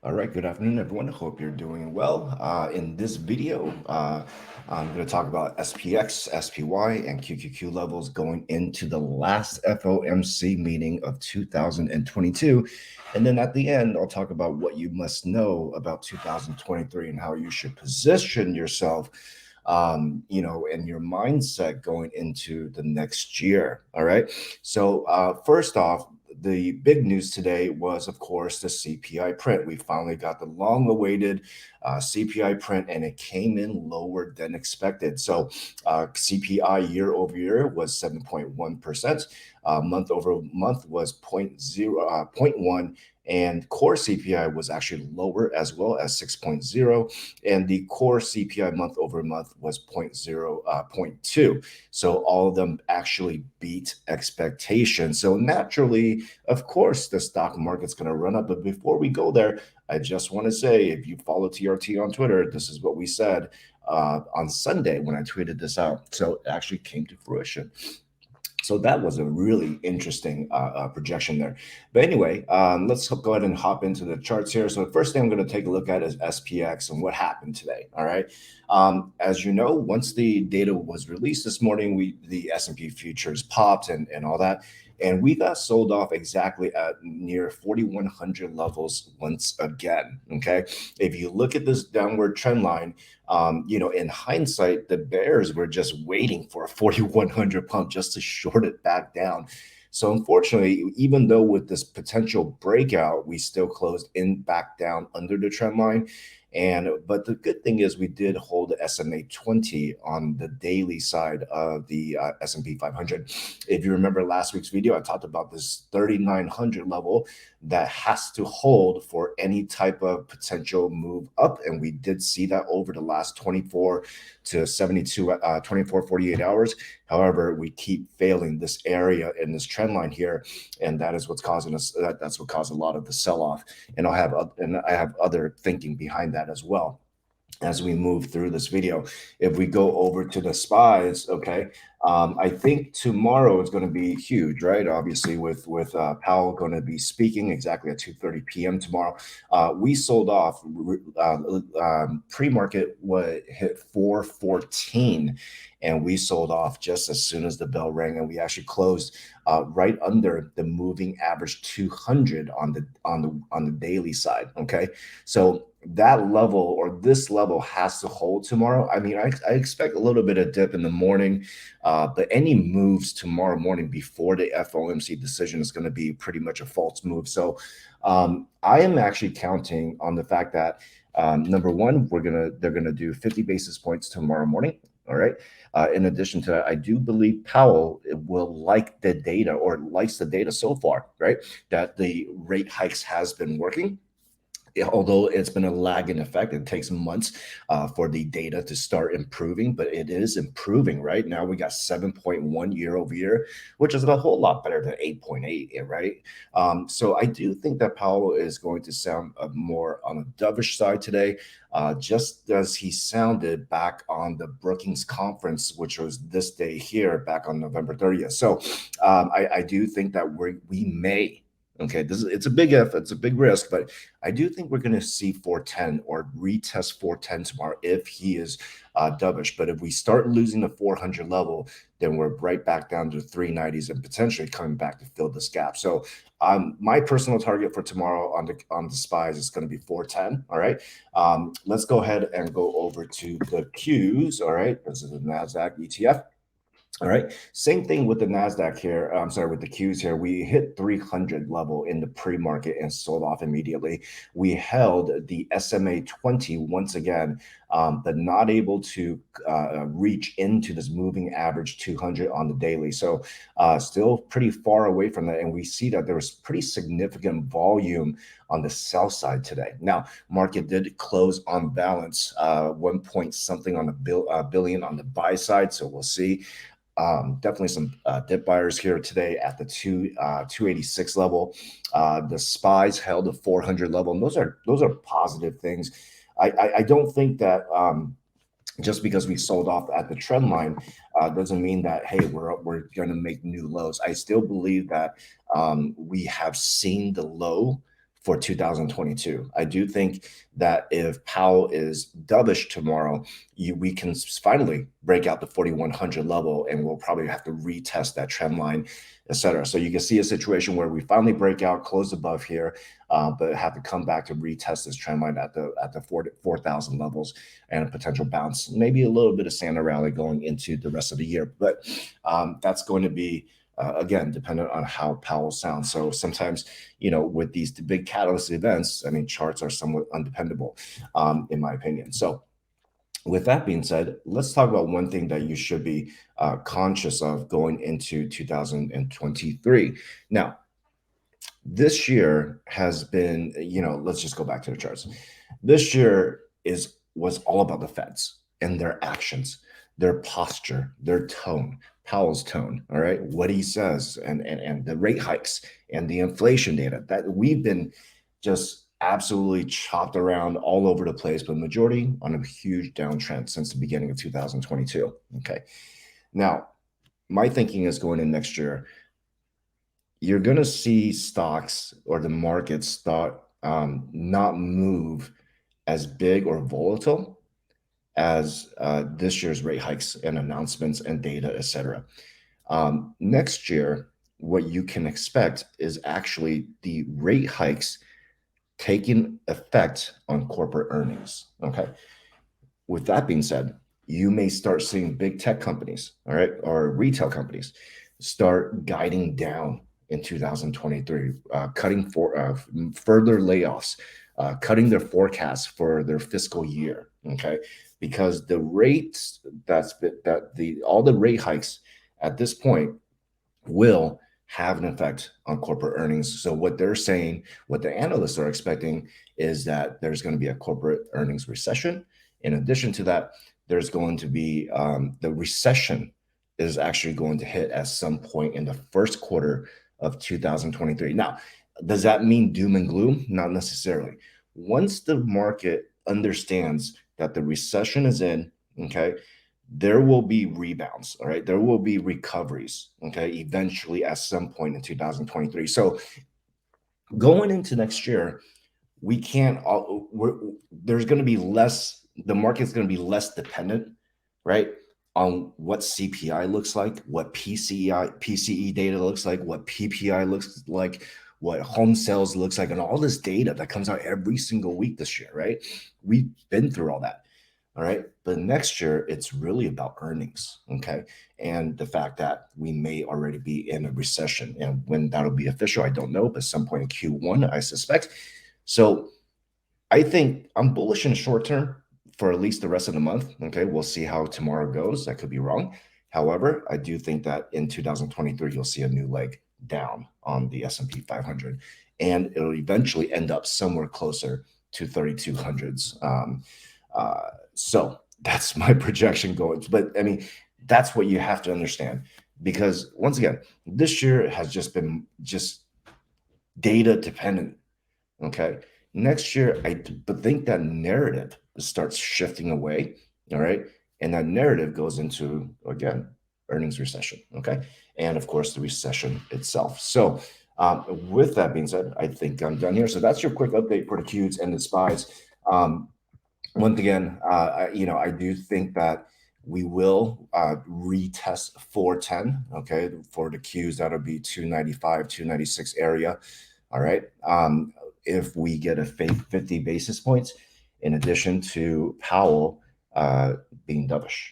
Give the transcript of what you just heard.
All right, good afternoon, everyone. Hope you're doing well. In this video, I'm going to talk about SPX, SPY, and QQQ levels going into the last FOMC meeting of 2022. And then at the end, I'll talk about what you must know about 2023 and how you should position yourself, and your mindset going into the next year. All right. So, first off, the big news today was, of course, the CPI print. We finally got the long-awaited CPI print, and it came in lower than expected. So CPI year over year was 7.1%. Month over month was zero point 0.1, and core CPI was actually lower as well as 6.0, and the core CPI month over month was point 0.2. So all of them actually beat expectations. So naturally, of course, the stock market's going to run up. But before we go there, I just want to say, if you follow TRT on Twitter, this is what we said on Sunday when I tweeted this out. So it actually came to fruition. So that was a really interesting projection there. But anyway, let's go ahead and hop into the charts here. So the first thing I'm going to take a look at is SPX and what happened today. All right. As you know, once the data was released this morning, the S&P futures popped and all that. And we got sold off exactly at near 4,100 levels once again. Okay. If you look at this downward trend line, in hindsight, the bears were just waiting for a 4,100 pump just to short it back down. So unfortunately, even though with this potential breakout, we still closed in back down under the trend line. But the good thing is we did hold the SMA 20 on the daily side of the S&P 500. If you remember last week's video, I talked about this 3,900 level that has to hold for any type of potential move up. And we did see that over the last 24 to 72, 24, 48 hours. However, we keep failing this area in this trend line here. And that is what's causing us, that's what caused a lot of the sell-off. And I have other thinking behind that as well as we move through this video. If we go over to the SPYs, okay, I think tomorrow is going to be huge, right? Obviously, with Powell going to be speaking exactly at 2:30 p.m. tomorrow. We sold off pre-market what hit 414, and we sold off just as soon as the bell rang, and we actually closed right under the moving average 200 on the daily side. Okay, so that level or this level has to hold tomorrow. I mean, I expect a little bit of dip in the morning, but any moves tomorrow morning before the FOMC decision is going to be pretty much a false move. So I am actually counting on the fact that number one, they're gonna do 50 basis points tomorrow morning. All right. In addition to that, I do believe Powell will like the data or likes the data so far, right? That the rate hikes has been working, although it's been a lagging effect. It takes months for the data to start improving, but it is improving. Right now we got 7.1 year over year, which is a whole lot better than 8.8, right? So I do think that Powell is going to sound more on the dovish side today, just as he sounded back on the Brookings conference, which was this day here back on November 30th. So I do think that we may. Okay, it's a big if, it's a big risk, but I do think we're going to see 410 or retest 410 tomorrow if he is dovish. But if we start losing the 400 level, then we're right back down to 390s and potentially coming back to fill this gap. So my personal target for tomorrow on the SPYs is going to be 410. All right. Let's go ahead and go over to the Qs. All right. This is the NASDAQ ETF. All right. Same thing with the NASDAQ here. I'm sorry, with the Qs here. We hit 300 level in the pre-market and sold off immediately. We held the SMA 20 once again, but not able to reach into this moving average 200 on the daily. So still pretty far away from that. And we see that there was pretty significant volume on the sell side today. Now, market did close on balance, 1 point something on the billion on the buy side. So we'll see. Definitely some dip buyers here today at the 286 level. The SPYs held the 400 level, and those are positive things. I don't think that just because we sold off at the trend line doesn't mean that, hey, we're going to make new lows. I still believe that we have seen the low for 2022. I do think that if Powell is dovish tomorrow, we can finally break out the 4,100 level, and we'll probably have to retest that trend line, etc. So you can see a situation where we finally break out, close above here, but have to come back to retest this trend line at the 4,000 levels, and a potential bounce, maybe a little bit of Santa rally going into the rest of the year. But that's going to be again, dependent on how Powell sounds. So sometimes, with these big catalyst events, I mean, charts are somewhat undependable, in my opinion. So with that being said, let's talk about one thing that you should be conscious of going into 2023. Now, this year has been, let's just go back to the charts. This year was all about the Feds and their actions, their posture, their tone, Powell's tone, all right, what he says, and the rate hikes and the inflation data that we've been just absolutely chopped around all over the place, but majority on a huge downtrend since the beginning of 2022. Okay. Now, my thinking is going in next year, you're going to see stocks or the market start not move as big or volatile as this year's rate hikes and announcements and data, et cetera. Next year, what you can expect is actually the rate hikes taking effect on corporate earnings. Okay. With that being said, you may start seeing big tech companies, all right, or retail companies start guiding down in 2023, cutting for further layoffs, cutting their forecasts for their fiscal year. Okay, because the rates all the rate hikes at this point will have an effect on corporate earnings. So what they're saying, what the analysts are expecting, is that there's going to be a corporate earnings recession. In addition to that, there's going to be the recession is actually going to hit at some point in the first quarter of 2023. Now, does that mean doom and gloom? Not necessarily. Once the market understands that the recession is in, okay, there will be rebounds, all right? There will be recoveries, okay, eventually at some point in 2023. So going into next year, we can't, there's going to be less, the market's going to be less dependent, right, on what CPI looks like, what PCE data looks like, what PPI looks like, what home sales looks like, and all this data that comes out every single week this year, right? We've been through all that. All right. But next year, it's really about earnings. Okay. And the fact that we may already be in a recession, and when that'll be official, I don't know, but some point in Q1, I suspect. So I think I'm bullish in the short term for at least the rest of the month. Okay. We'll see how tomorrow goes. I could be wrong. However, I do think that in 2023, you'll see a new leg down on the S&P 500, and it'll eventually end up somewhere closer to 3,200s. So that's my projection going. But I mean, that's what you have to understand, because once again, this year has just been just data dependent. Okay. Next year, but think that narrative starts shifting away. All right. And that narrative goes into, again, earnings recession. Okay. And of course, the recession itself. So with that being said, I think I'm done here. So that's your quick update for the Qs and the SPYs. Once again, I do think that we will retest 410. Okay, for the Qs, that'll be 295, 296 area. All right. If we get a fake 50 basis points, in addition to Powell being dovish.